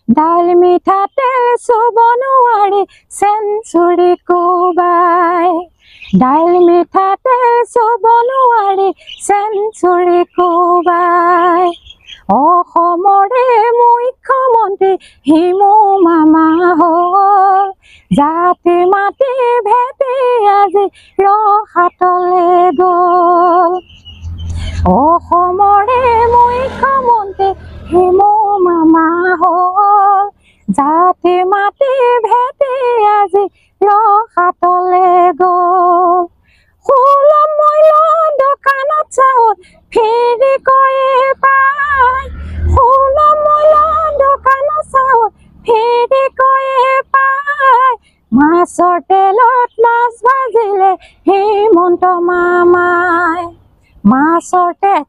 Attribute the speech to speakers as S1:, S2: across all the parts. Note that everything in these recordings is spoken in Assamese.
S1: ডাল মিঠাতেল চুব নোৱাৰি চেঞ্চুৰী কোবাই ডাল মিঠাতেল চুব নোৱাৰি চেঞ্চুৰী কোবাই অসমৰে মুখ্যমন্ত্ৰী হিমু মামা হ'ল জাতি মাটি ভেটি আজি ৰহাটলে গ'ল অসমৰে মুখ্যমন্ত্ৰী হিমু মামা হ'ল জাতি মাটি ভেটি আজি ৰহাটলে গ'ল সুলভ মূল্য দোকানত চাউল ফ্ৰীকৈ পায় সুলভ মূল্য দোকানত চাউল ফ্ৰীকৈ পায় মাছৰ তেলত মাছ ভাজিলে হিমন্ত মামাই মাছৰ তেল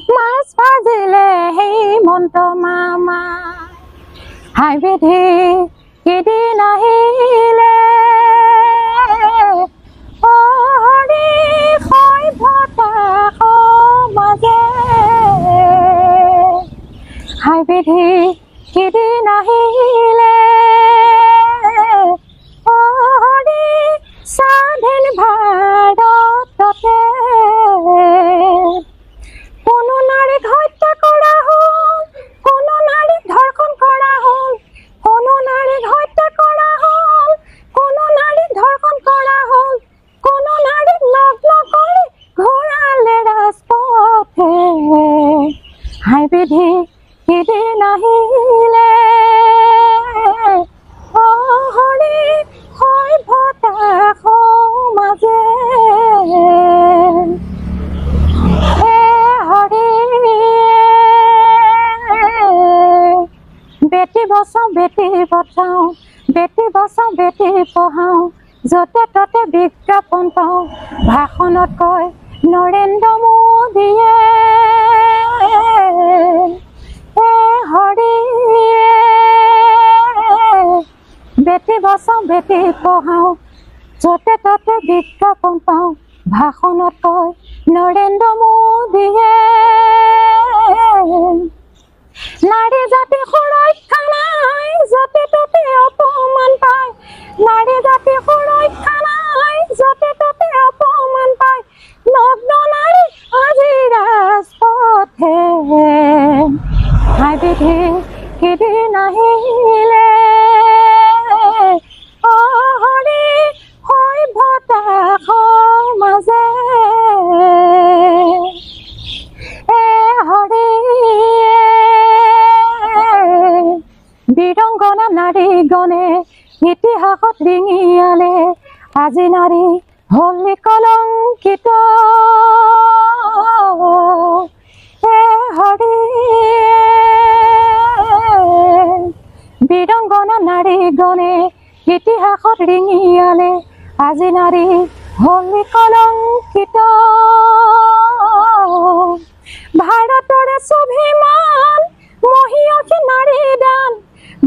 S1: মাছ ভাজিলে হিমন্ত মামাই হাইবিধি কেইদিন আহিলে হৰি সভ্যতাৰ মাজে হাইবিধি কেইদিন আহিলে হৰি স্বাধীন ভাৰততে কোনো নাৰীক হত্যা কৰা হ'ল কোনো নাৰীক ধৰ্ষণ কৰা হ'ল কোনো নাৰীক হত্যা কৰা হ'ল কোনো নাৰীক ধৰ্ষণ কৰা হ'ল কোনো নাৰীক নগ্ন কৰি ঘূৰালে ৰাজপথে হাইবিধি কেইদিন আহিলে হৰি সভ্যতাৰ মাজে বেটি বচাওঁ বেটি বচাওঁ বেটি বচাওঁ বেটি পঢ়াওঁ য'তে ত'তে বিজ্ঞাপন পাওঁ ভাষণত কয় নৰেন্দ্ৰ মোদীয়ে হৰি বেটি বচাওঁ বেটি পঢ়াওঁ য'তে ত'তে বিজ্ঞাপন পাওঁ ভাষণত কয় নৰেন্দ্ৰ মোদীয়ে নাৰী জাতি সুৰক্ষা নাই য'তে ত'তে অপমান পায় নাৰী জাতি সুৰক্ষা নাই য'তে ত'তে অপমান পায় নগ্ন নাৰী আজি ৰাজপথে হাইবিধি কেইদিন আহিলে হৰি সভ্যতাৰ মাজে হৰি বীৰংগনা নাৰীগণে ইতিহাসত ৰিঙিয়ালে আজি নাৰী হ'ল কলংকিত হৰি বীৰংগনা নাৰীগণে ইতিহাসত ৰিঙিয়ালে আজি নাৰী হ'ল কলংকিত ভাৰতৰে স্বাভিমান মহিয়সী নাৰী দান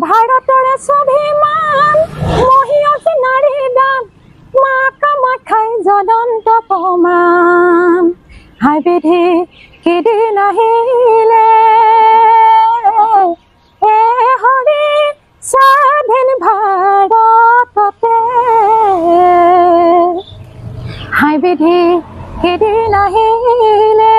S1: ভাৰতৰে স্বাভিমান মহিয়সী নাৰী দান মা কামাখ্যাই জনন্ত প্ৰমাণ হাইবিধি কেইদিন আহিলে হৰি স্বাধীন ভাৰততে হাইবিধি কেইদিন আহিলে